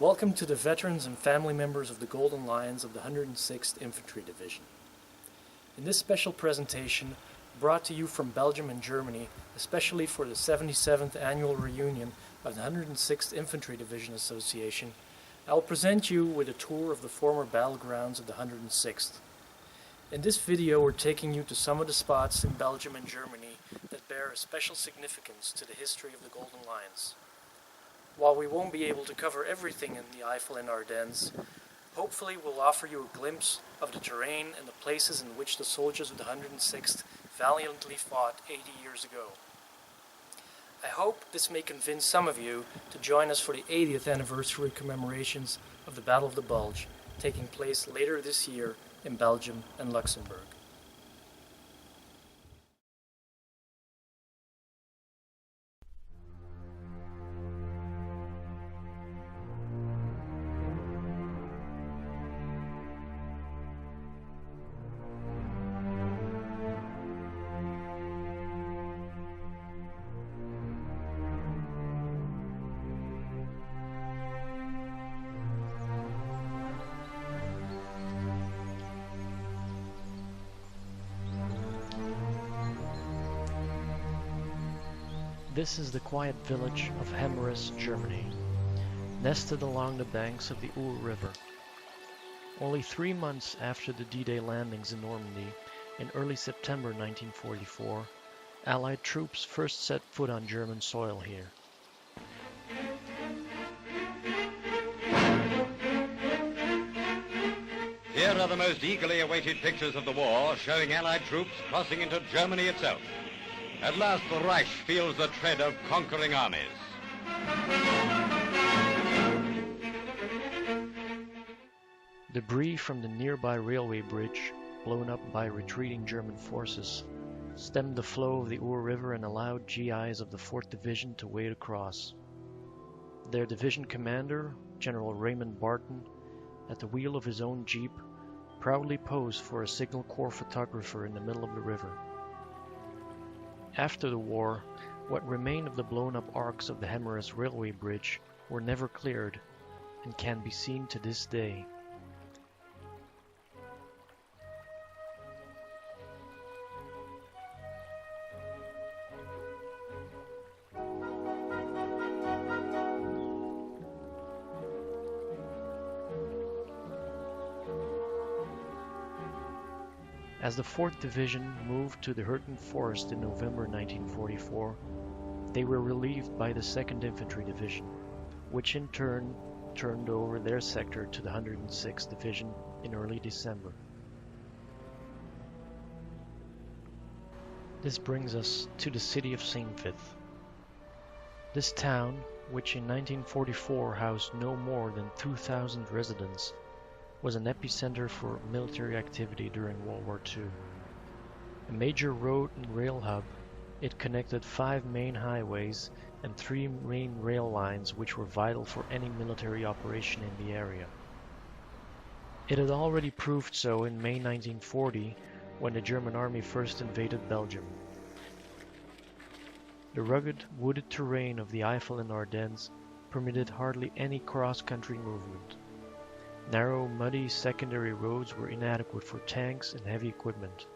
Welcome to the veterans and family members of the Golden Lions of the 106th Infantry Division. In this special presentation, brought to you from Belgium and Germany, especially for the 77th annual reunion of the 106th Infantry Division Association, I will present you with a tour of the former battlegrounds of the 106th. In this video, we're taking you to some of the spots in Belgium and Germany that bear a special significance to the history of the Golden Lions. While we won't be able to cover everything in the Eifel and Ardennes, hopefully we'll offer you a glimpse of the terrain and the places in which the soldiers of the 106th valiantly fought 80 years ago. I hope this may convince some of you to join us for the 80th anniversary commemorations of the Battle of the Bulge, taking place later this year in Belgium and Luxembourg. This is the quiet village of Ardennes, Germany, nested along the banks of the Our River. Only 3 months after the D-Day landings in Normandy, in early September 1944, Allied troops first set foot on German soil here. Here are the most eagerly awaited pictures of the war, showing Allied troops crossing into Germany itself. At last the Reich feels the tread of conquering armies. Debris from the nearby railway bridge, blown up by retreating German forces, stemmed the flow of the Our River and allowed GIs of the 4th Division to wade across. Their division commander, General Raymond Barton, at the wheel of his own jeep, proudly posed for a Signal Corps photographer in the middle of the river. After the war, what remained of the blown-up arcs of the Ardennes railway bridge were never cleared and can be seen to this day. As the 4th Division moved to the Hürten Forest in November 1944, they were relieved by the 2nd Infantry Division, which in turn turned over their sector to the 106th Division in early December. This brings us to the city of St. Vith. This town, which in 1944 housed no more than 2,000 residents, was an epicenter for military activity during World War II. A major road and rail hub, it connected 5 main highways and 3 main rail lines which were vital for any military operation in the area. It had already proved so in May 1940 when the German army first invaded Belgium. The rugged, wooded terrain of the Eifel and Ardennes permitted hardly any cross-country movement. Narrow, muddy secondary roads were inadequate for tanks and heavy equipment.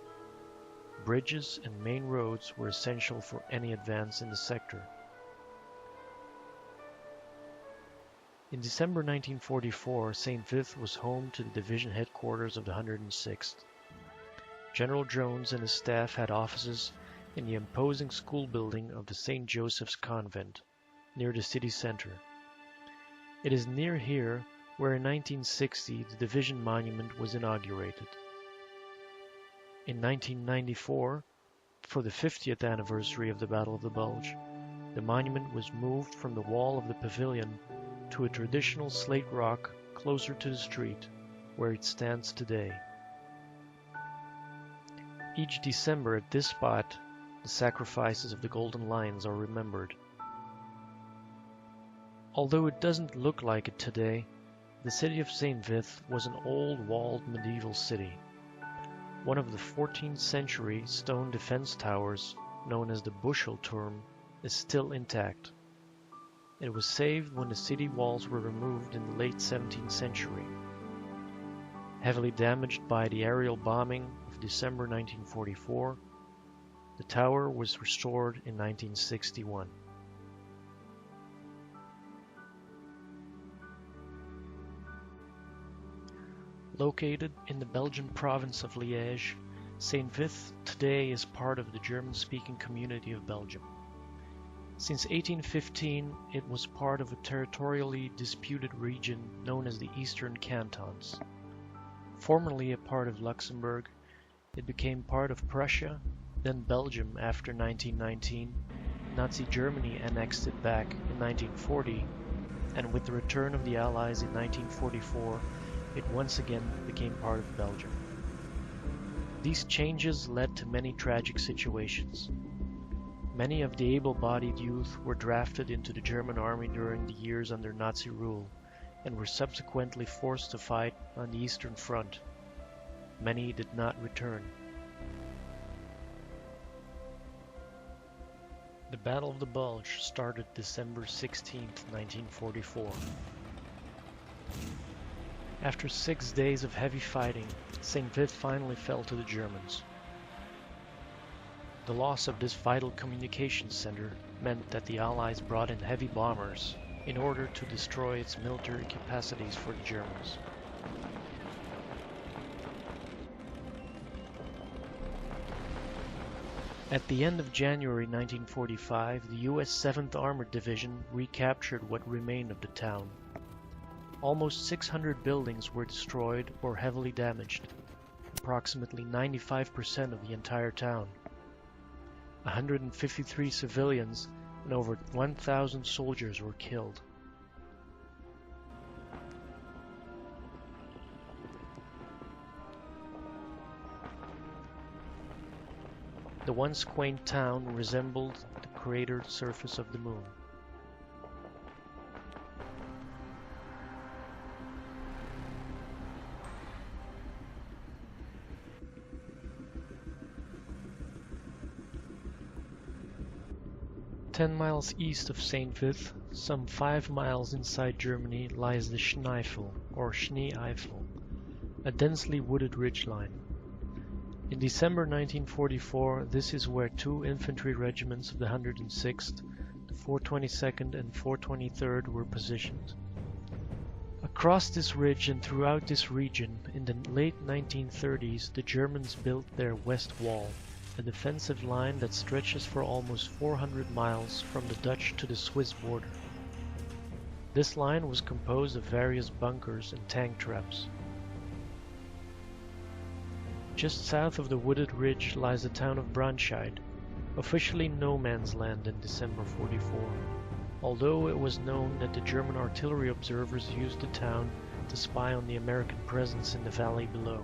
Bridges and main roads were essential for any advance in the sector. In December 1944, St. Vith was home to the division headquarters of the 106th. General Jones and his staff had offices in the imposing school building of the St. Joseph's Convent, near the city center. It is near here where in 1960 the division monument was inaugurated. In 1994, for the 50th anniversary of the Battle of the Bulge, the monument was moved from the wall of the pavilion to a traditional slate rock closer to the street, where it stands today. Each December at this spot, the sacrifices of the Golden Lions are remembered. Although it doesn't look like it today, the city of St. Vith was an old walled medieval city. One of the 14th century stone defense towers, known as the Bushel Turm, is still intact. It was saved when the city walls were removed in the late 17th century. Heavily damaged by the aerial bombing of December 1944, the tower was restored in 1961. Located in the Belgian province of Liège, St. Vith today is part of the German-speaking community of Belgium. Since 1815, it was part of a territorially disputed region known as the Eastern Cantons. Formerly a part of Luxembourg, it became part of Prussia, then Belgium after 1919. Nazi Germany annexed it back in 1940, and with the return of the Allies in 1944, it once again became part of Belgium. These changes led to many tragic situations. Many of the able-bodied youth were drafted into the German army during the years under Nazi rule and were subsequently forced to fight on the Eastern Front. Many did not return. The Battle of the Bulge started December 16, 1944. After 6 days of heavy fighting, St. Vith finally fell to the Germans. The loss of this vital communications center meant that the Allies brought in heavy bombers in order to destroy its military capacities for the Germans. At the end of January 1945, the U.S. 7th Armored Division recaptured what remained of the town. Almost 600 buildings were destroyed or heavily damaged, approximately 95% of the entire town. 153 civilians and over 1,000 soldiers were killed. The once quaint town resembled the cratered surface of the moon. Ten miles east of St. Vith, some 5 miles inside Germany, lies the Schneefel, or Schnee Eifel, a densely wooded ridgeline. In December 1944, this is where 2 infantry regiments of the 106th, the 422nd and 423rd were positioned. Across this ridge and throughout this region, in the late 1930s, the Germans built their West Wall, a defensive line that stretches for almost 400 miles from the Dutch to the Swiss border. This line was composed of various bunkers and tank traps. Just south of the wooded ridge lies the town of Braunschweig, officially no man's land in December 44, although it was known that the German artillery observers used the town to spy on the American presence in the valley below.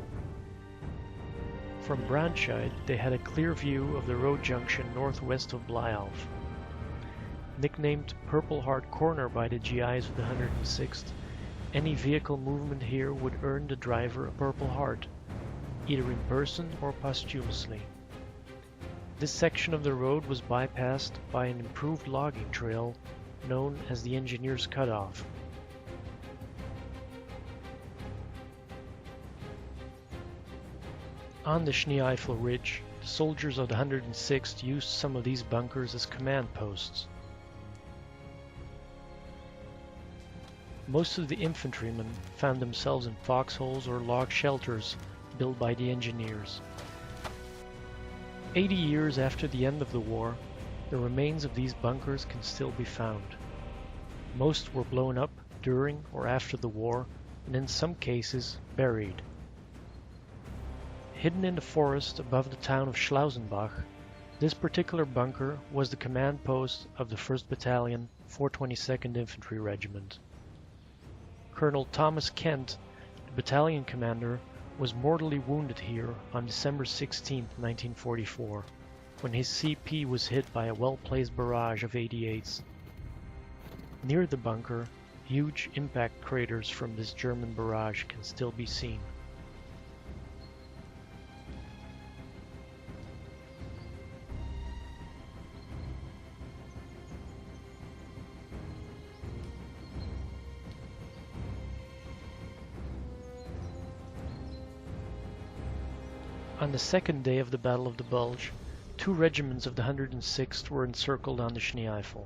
From Braunschweig, they had a clear view of the road junction northwest of Bleilf. Nicknamed Purple Heart Corner by the GIs of the 106th, any vehicle movement here would earn the driver a Purple Heart, either in person or posthumously. This section of the road was bypassed by an improved logging trail known as the Engineer's Cutoff. On the Schnee Eifel Ridge, the soldiers of the 106th used some of these bunkers as command posts. Most of the infantrymen found themselves in foxholes or log shelters built by the engineers. 80 years after the end of the war, the remains of these bunkers can still be found. Most were blown up during or after the war, and in some cases buried. Hidden in the forest above the town of Schlausenbach, this particular bunker was the command post of the 1st Battalion, 422nd Infantry Regiment. Colonel Thomas Kent, the battalion commander, was mortally wounded here on December 16, 1944, when his CP was hit by a well-placed barrage of 88s. Near the bunker, huge impact craters from this German barrage can still be seen. On the second day of the Battle of the Bulge, 2 regiments of the 106th were encircled on the Schnee Eifel,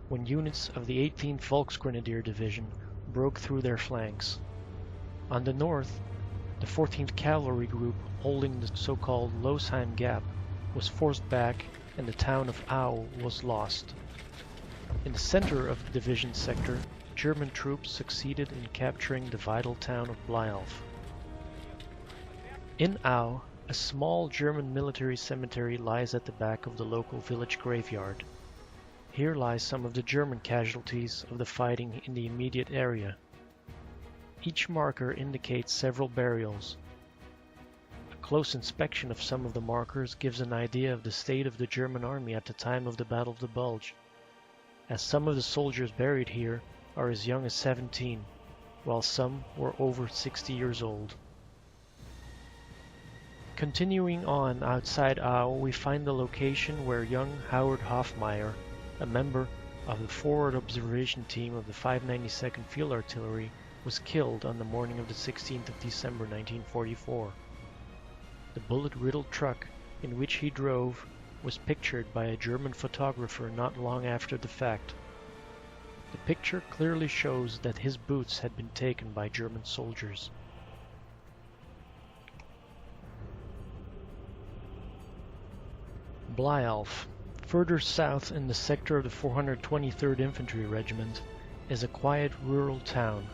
when units of the 18th Volksgrenadier Division broke through their flanks. On the north, the 14th Cavalry Group, holding the so-called Losheim Gap, was forced back and the town of Au was lost. In the center of the division sector, German troops succeeded in capturing the vital town of Bleilf. In Au, a small German military cemetery lies at the back of the local village graveyard. Here lies some of the German casualties of the fighting in the immediate area. Each marker indicates several burials. A close inspection of some of the markers gives an idea of the state of the German army at the time of the Battle of the Bulge, as some of the soldiers buried here are as young as 17, while some were over 60 years old. Continuing on outside Au, we find the location where young Howard Hofmeyer, a member of the forward observation team of the 592nd Field Artillery, was killed on the morning of the 16th of December 1944. The bullet-riddled truck in which he drove was pictured by a German photographer not long after the fact. The picture clearly shows that his boots had been taken by German soldiers. Bleilf, further south in the sector of the 423rd Infantry Regiment, is a quiet rural town.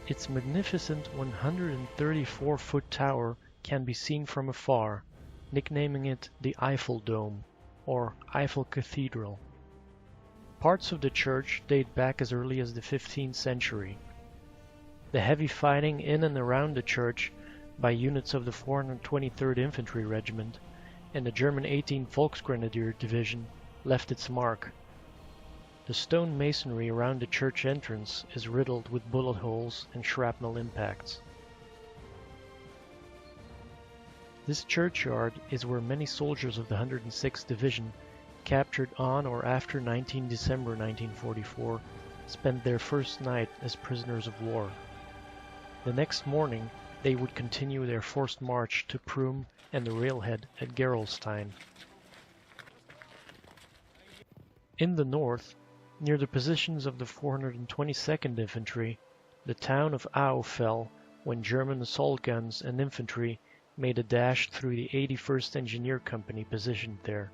Its magnificent 134-foot tower can be seen from afar, nicknaming it the Eifel Dome, or Eifel Cathedral. Parts of the church date back as early as the 15th century. The heavy fighting in and around the church by units of the 423rd Infantry Regiment and the German 18th Volksgrenadier Division left its mark. The stone masonry around the church entrance is riddled with bullet holes and shrapnel impacts. This churchyard is where many soldiers of the 106th Division, captured on or after 19 December 1944, spent their first night as prisoners of war. The next morning, they would continue their forced march to Prüm and the railhead at Gerolstein. In the north, near the positions of the 422nd Infantry, the town of Au fell when German assault guns and infantry made a dash through the 81st Engineer Company positioned there.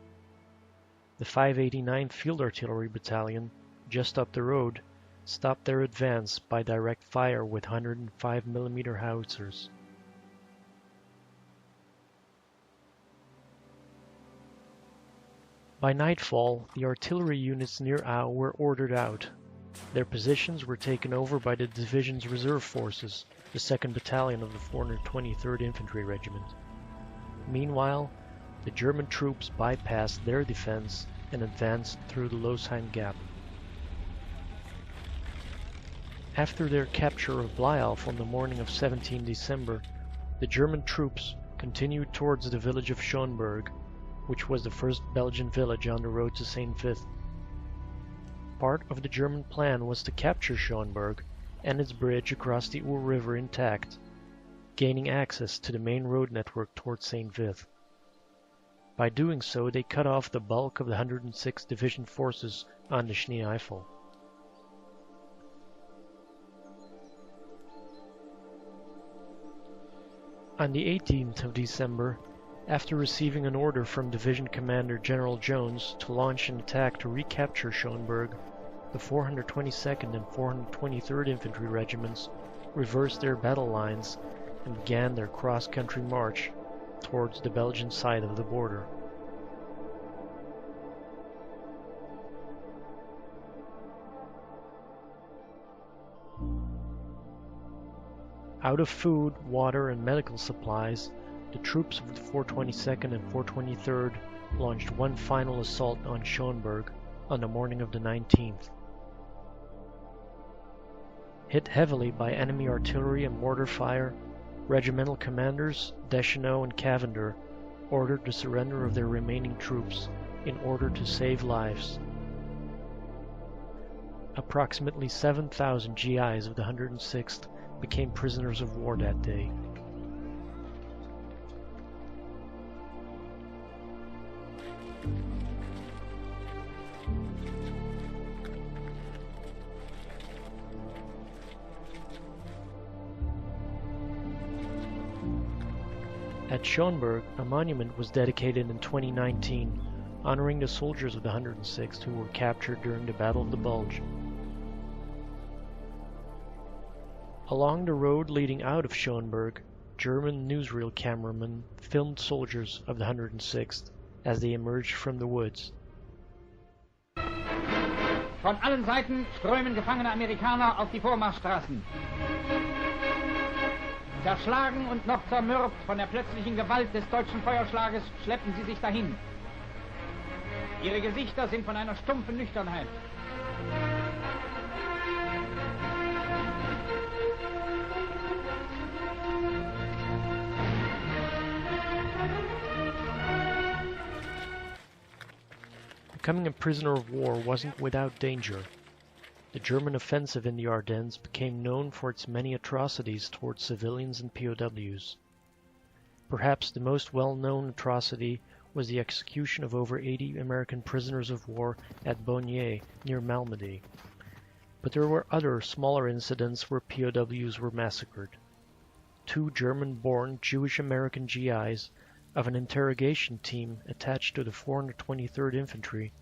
The 589th Field Artillery Battalion, just up the road, stopped their advance by direct fire with 105 mm howitzers. By nightfall, the artillery units near Au were ordered out. Their positions were taken over by the division's reserve forces, the 2nd Battalion of the 423rd Infantry Regiment. Meanwhile, the German troops bypassed their defense and advanced through the Losheim Gap. After their capture of Bleilf on the morning of 17 December, the German troops continued towards the village of Schonberg, which was the first Belgian village on the road to St. Vith. Part of the German plan was to capture Schonberg and its bridge across the Our River intact, gaining access to the main road network towards St. Vith. By doing so, they cut off the bulk of the 106th Division forces on the Schnee Eifel. On the 18th of December, after receiving an order from Division Commander General Jones to launch an attack to recapture Schonberg, the 422nd and 423rd Infantry Regiments reversed their battle lines and began their cross-country march towards the Belgian side of the border. Out of food, water, and medical supplies, the troops of the 422nd and 423rd launched one final assault on Schonberg on the morning of the 19th. Hit heavily by enemy artillery and mortar fire, regimental commanders Deschenaux and Cavender ordered the surrender of their remaining troops in order to save lives. Approximately 7,000 GIs of the 106th became prisoners of war that day. At Schonberg, a monument was dedicated in 2019, honoring the soldiers of the 106th who were captured during the Battle of the Bulge. Along the road leading out of Schonberg, German newsreel cameramen filmed soldiers of the 106th as they emerged from the woods. Von allen Seiten strömen gefangene Amerikaner auf die Vormarschstraßen. Zerschlagen und noch zermürbt von der plötzlichen Gewalt des deutschen Feuerschlages schleppen sie sich dahin. Ihre Gesichter sind von einer stumpfen Nüchternheit. Becoming a prisoner of war wasn't without danger. The German offensive in the Ardennes became known for its many atrocities towards civilians and POWs. Perhaps the most well-known atrocity was the execution of over 80 American prisoners of war at Bonnier near Malmedy. But there were other, smaller incidents where POWs were massacred. 2 German-born Jewish-American GIs of an interrogation team attached to the 423rd Infantry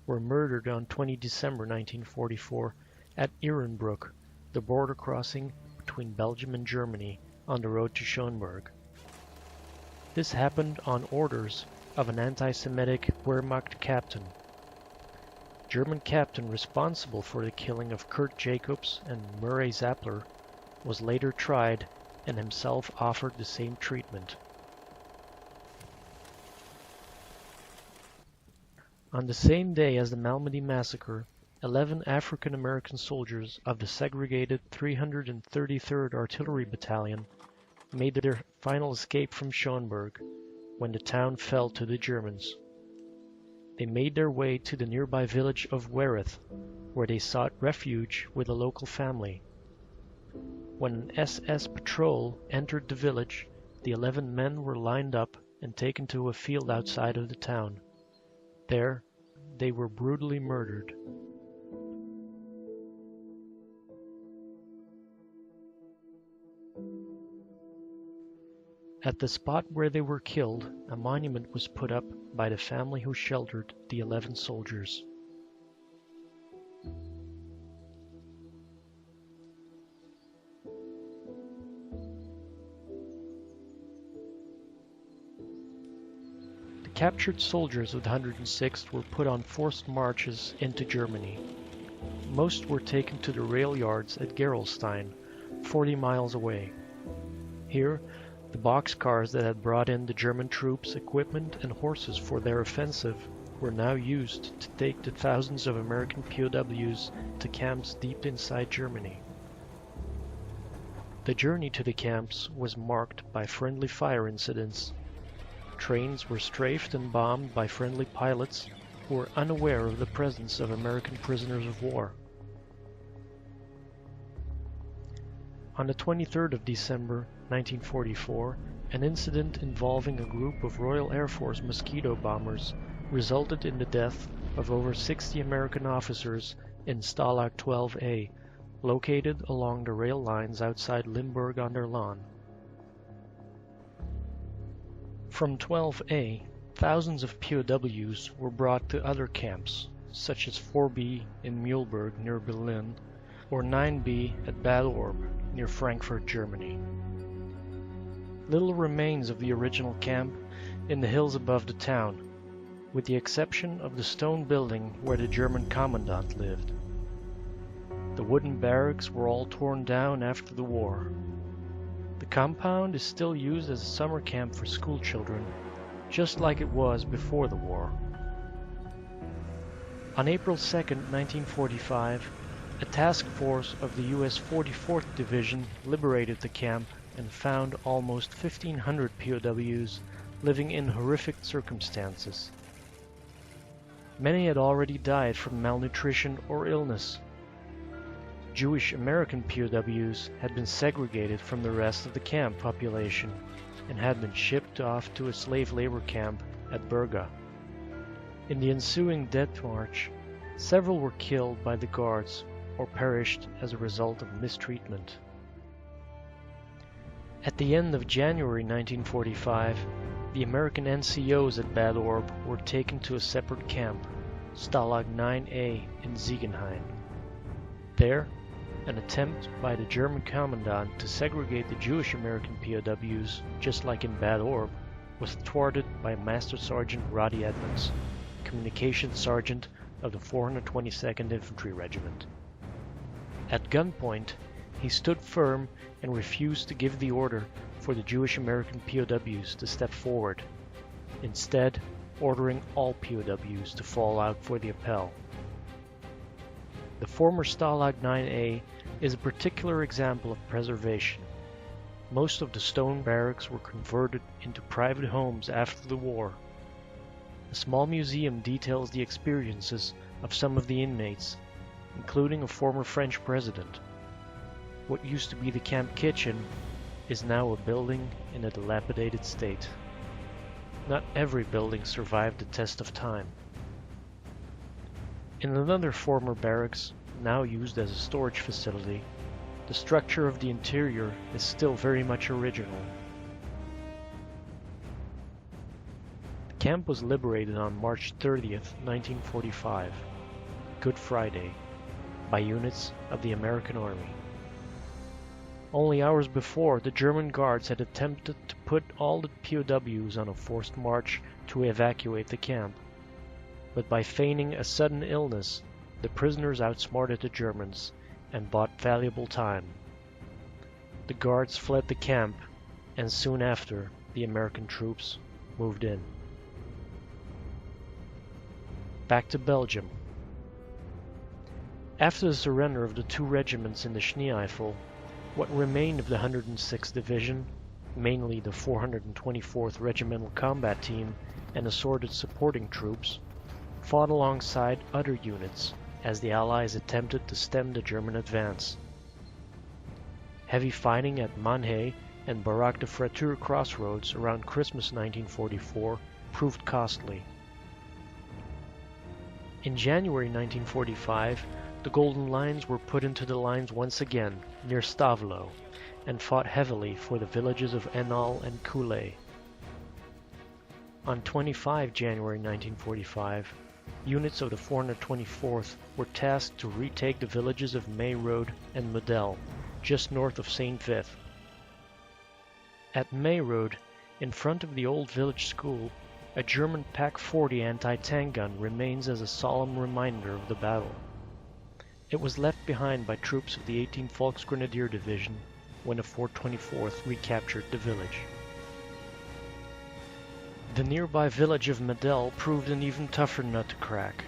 were murdered on 20 December 1944 at Ehrenbruck, the border crossing between Belgium and Germany on the road to Schonberg. This happened on orders of an anti-Semitic Wehrmacht captain. German captain responsible for the killing of Kurt Jacobs and Murray Zappler was later tried and himself offered the same treatment. On the same day as the Malmedy massacre, 11 African American soldiers of the segregated 333rd Artillery Battalion made their final escape from Schonberg when the town fell to the Germans. They made their way to the nearby village of Vith, where they sought refuge with a local family. When an SS patrol entered the village, the 11 men were lined up and taken to a field outside of the town. There, they were brutally murdered. At the spot where they were killed, a monument was put up by the family who sheltered the 11 soldiers. Captured soldiers of the 106th were put on forced marches into Germany. Most were taken to the rail yards at Gerolstein, 40 miles away. Here, the boxcars that had brought in the German troops, equipment, and horses for their offensive were now used to take the thousands of American POWs to camps deep inside Germany. The journey to the camps was marked by friendly fire incidents. Trains were strafed and bombed by friendly pilots who were unaware of the presence of American prisoners of war. On the 23rd of December 1944, an incident involving a group of Royal Air Force Mosquito bombers resulted in the death of over 60 American officers in Stalag 12A, located along the rail lines outside Limburg an der Lahn. From 12A, thousands of POWs were brought to other camps, such as 4B in Mühlberg near Berlin, or 9B at Bad Orb near Frankfurt, Germany. Little remains of the original camp in the hills above the town, with the exception of the stone building where the German commandant lived. The wooden barracks were all torn down after the war. The compound is still used as a summer camp for school children, just like it was before the war. On April 2, 1945, a task force of the US 44th Division liberated the camp and found almost 1,500 POWs living in horrific circumstances. Many had already died from malnutrition or illness. Jewish American POWs had been segregated from the rest of the camp population and had been shipped off to a slave labor camp at Berga. In the ensuing death march, several were killed by the guards or perished as a result of mistreatment. At the end of January 1945, the American NCOs at Bad Orb were taken to a separate camp, Stalag 9A in Ziegenhain. There, an attempt by the German commandant to segregate the Jewish American POWs, just like in Bad Orb, was thwarted by Master Sergeant Roddy Edmonds, Communications Sergeant of the 422nd Infantry Regiment. At gunpoint, he stood firm and refused to give the order for the Jewish American POWs to step forward, instead ordering all POWs to fall out for the Appell. The former Stalag 9A is a particular example of preservation. Most of the stone barracks were converted into private homes after the war. A small museum details the experiences of some of the inmates, including a former French president. What used to be the camp kitchen is now a building in a dilapidated state. Not every building survived the test of time. In another former barracks, now used as a storage facility, the structure of the interior is still very much original. The camp was liberated on March 30th, 1945, Good Friday, by units of the American Army. Only hours before, the German guards had attempted to put all the POWs on a forced march to evacuate the camp. But by feigning a sudden illness, the prisoners outsmarted the Germans and bought valuable time. The guards fled the camp, and soon after, the American troops moved in. Back to Belgium. After the surrender of the two regiments in the Schnee Eifel, what remained of the 106th Division, mainly the 424th Regimental Combat Team and assorted supporting troops, fought alongside other units as the Allies attempted to stem the German advance. Heavy fighting at Mannheim and Baraque de Fraiture crossroads around Christmas 1944 proved costly. In January 1945, the Golden Lines were put into the lines once again near Stavelot and fought heavily for the villages of Enal and Coulay. On 25 January 1945, units of the 424th were tasked to retake the villages of Mayroad and Medel, just north of St. Vith. At Mayroad, in front of the old village school, a German Pak-40 anti-tank gun remains as a solemn reminder of the battle. It was left behind by troops of the 18th Volksgrenadier Division when the 424th recaptured the village. The nearby village of Medel proved an even tougher nut to crack.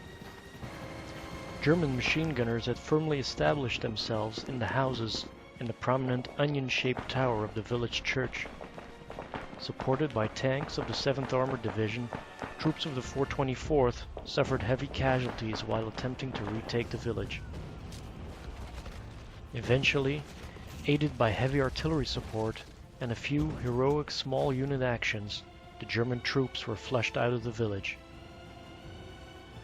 German machine gunners had firmly established themselves in the houses and the prominent onion-shaped tower of the village church. Supported by tanks of the 7th Armored Division, troops of the 424th suffered heavy casualties while attempting to retake the village. Eventually, aided by heavy artillery support and a few heroic small unit actions, the German troops were flushed out of the village.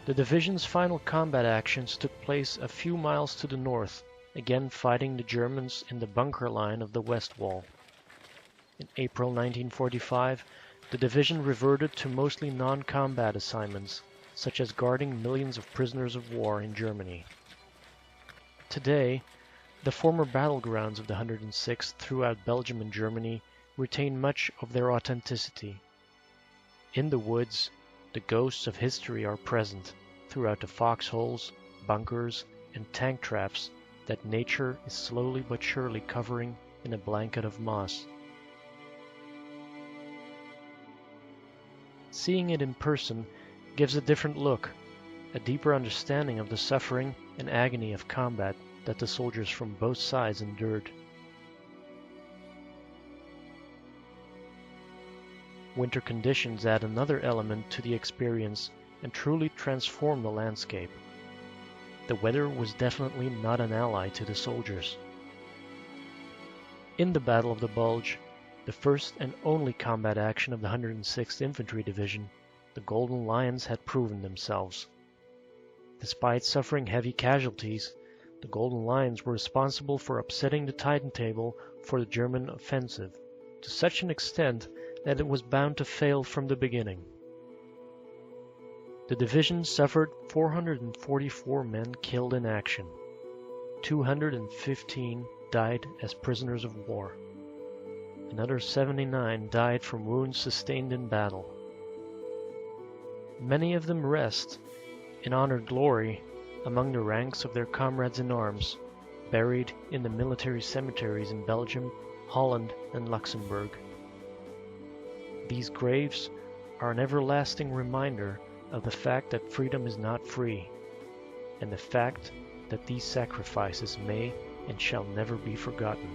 The division's final combat actions took place a few miles to the north, again fighting the Germans in the bunker line of the West Wall. In April 1945, the division reverted to mostly non-combat assignments, such as guarding millions of prisoners of war in Germany. Today, the former battlegrounds of the 106th throughout Belgium and Germany retain much of their authenticity. In the woods, the ghosts of history are present throughout the foxholes, bunkers, and tank traps that nature is slowly but surely covering in a blanket of moss. Seeing it in person gives a different look, a deeper understanding of the suffering and agony of combat that the soldiers from both sides endured. Winter conditions add another element to the experience and truly transform the landscape. The weather was definitely not an ally to the soldiers. In the Battle of the Bulge, the first and only combat action of the 106th Infantry Division, the Golden Lions had proven themselves. Despite suffering heavy casualties, the Golden Lions were responsible for upsetting the timetable for the German offensive to such an extent that it was bound to fail from the beginning. The division suffered 444 men killed in action. 215 died as prisoners of war. Another 79 died from wounds sustained in battle. Many of them rest in honored glory among the ranks of their comrades in arms, buried in the military cemeteries in Belgium, Holland, and Luxembourg. These graves are an everlasting reminder of the fact that freedom is not free, and the fact that these sacrifices may and shall never be forgotten.